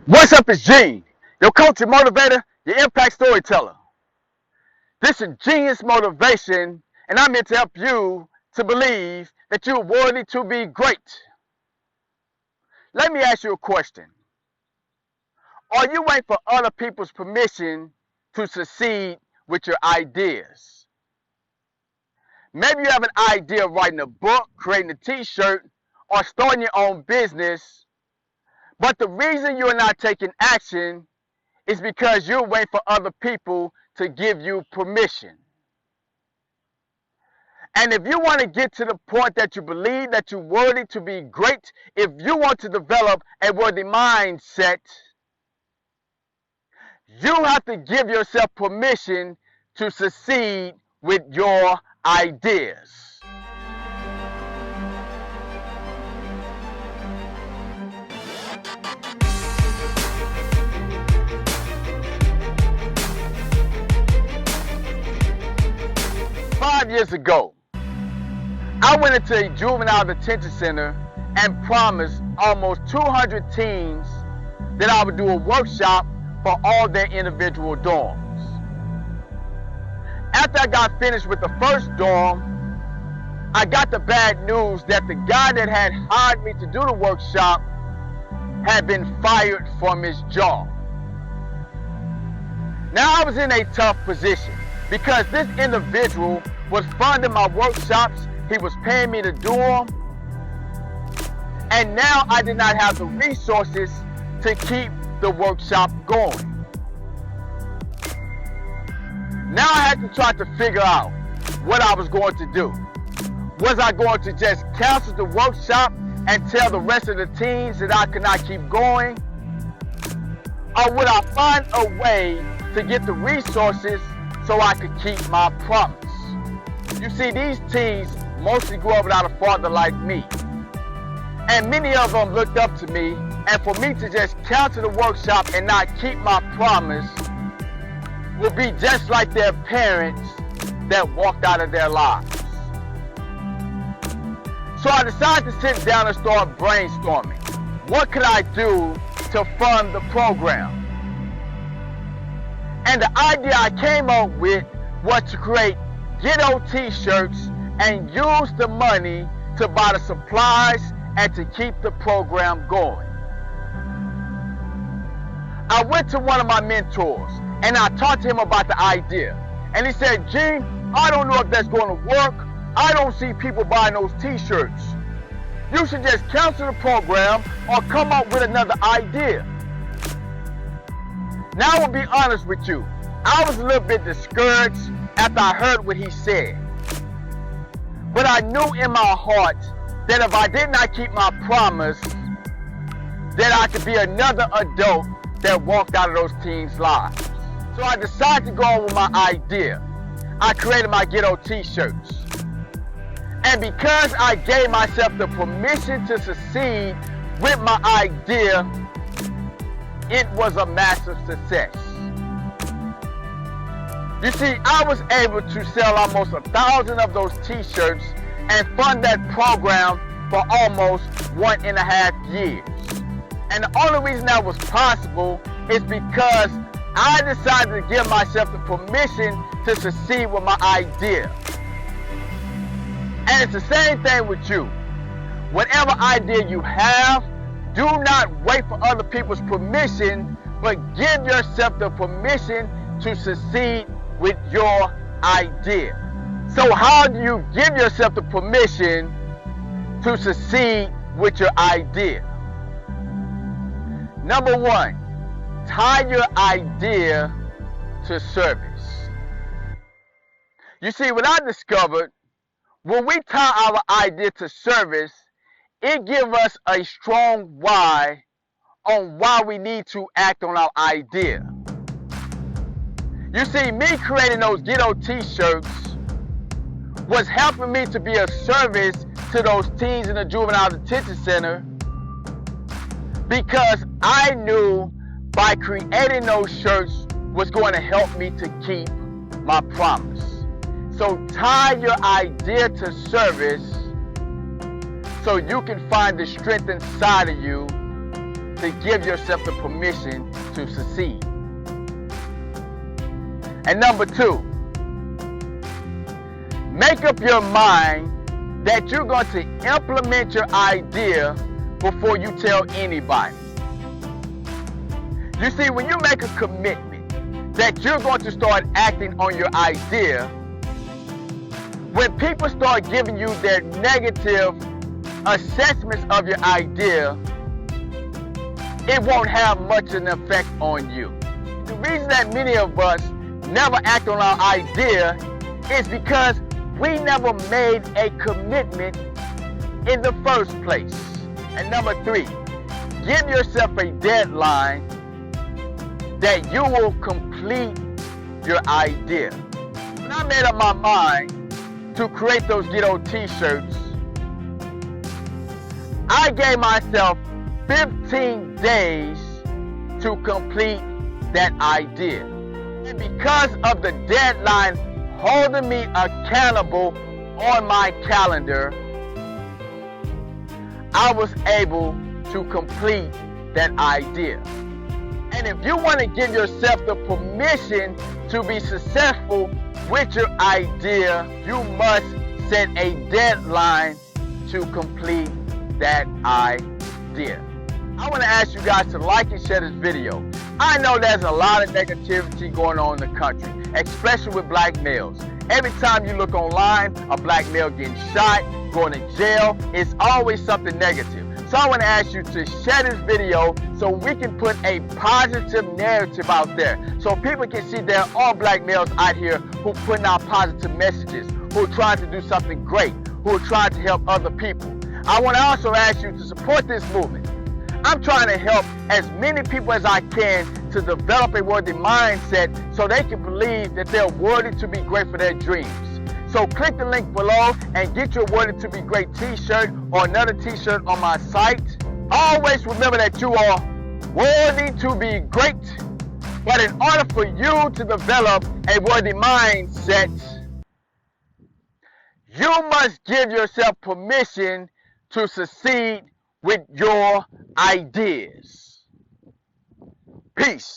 What's up, it's Gene, your coach and motivator, your impact storyteller. This is Genius Motivation, and I'm here to help you to believe that you're worthy to be great. Let me ask you a question. Are you waiting for other people's permission to succeed with your ideas? Maybe you have an idea of writing a book, creating a t-shirt, or starting your own business, but the reason you're not taking action is because you're waiting for other people to give you permission. And if you want to get to the point that you believe that you're worthy to be great, if you want to develop a worthy mindset, you have to give yourself permission to succeed with your ideas. Years ago, I went into a juvenile detention center and promised almost 200 teens that I would do a workshop for all their individual dorms. After I got finished with the first dorm, I got the bad news that the guy that had hired me to do the workshop had been fired from his job. Now I was in a tough position because this individual was funding my workshops, he was paying me to do them, and now I did not have the resources to keep the workshop going. Now I had to try to figure out what I was going to do. Was I going to just cancel the workshop and tell the rest of the teens that I could not keep going? Or would I find a way to get the resources so I could keep my promise? You see, these teens mostly grew up without a father like me. And many of them looked up to me, and for me to just cancel the workshop and not keep my promise would be just like their parents that walked out of their lives. So I decided to sit down and start brainstorming. What could I do to fund the program? And the idea I came up with was to create ghetto t-shirts and use the money to buy the supplies and to keep the program going. I went to one of my mentors and I talked to him about the idea. And he said, Gene, I don't know if that's going to work. I don't see people buying those t-shirts. You should just cancel the program or come up with another idea. Now I will be honest with you. I was a little bit discouraged after I heard what he said. But I knew in my heart that if I did not keep my promise, that I could be another adult that walked out of those teens' lives. So I decided to go on with my idea. I created my ghetto t-shirts. And because I gave myself the permission to succeed with my idea, it was a massive success. You see, I was able to sell almost 1,000 of those t-shirts and fund that program for almost 1.5 years. And the only reason that was possible is because I decided to give myself the permission to succeed with my idea. And it's the same thing with you. Whatever idea you have, do not wait for other people's permission, but give yourself the permission to succeed with your idea. So how do you give yourself the permission to succeed with your idea? Number one, tie your idea to service. You see, what I discovered, when we tie our idea to service, it gives us a strong why on why we need to act on our idea. You see, me creating those ghetto t-shirts was helping me to be of service to those teens in the juvenile detention center because I knew by creating those shirts was going to help me to keep my promise. So tie your idea to service so you can find the strength inside of you to give yourself the permission to succeed. And number 2, make up your mind that you're going to implement your idea before you tell anybody. You see, when you make a commitment that you're going to start acting on your idea, when people start giving you their negative assessments of your idea, it won't have much of an effect on you. The reason that many of us never act on our idea is because we never made a commitment in the first place. And number 3, give yourself a deadline that you will complete your idea. When I made up my mind to create those ghetto t-shirts, I gave myself 15 days to complete that idea. And because of the deadline holding me accountable on my calendar, I was able to complete that idea. And if you want to give yourself the permission to be successful with your idea, you must set a deadline to complete that idea. I want to ask you guys to like and share this video. I know there's a lot of negativity going on in the country, especially with black males. Every time you look online, a black male getting shot, going to jail, it's always something negative. So I want to ask you to share this video so we can put a positive narrative out there, so people can see there are black males out here who are putting out positive messages, who are trying to do something great, who are trying to help other people. I want to also ask you to support this movement. I'm trying to help as many people as I can to develop a worthy mindset so they can believe that they're worthy to be great for their dreams. So click the link below and get your Worthy to be Great t-shirt or another t-shirt on my site. Always remember that you are worthy to be great, but in order for you to develop a worthy mindset, you must give yourself permission to succeed with your ideas. Peace.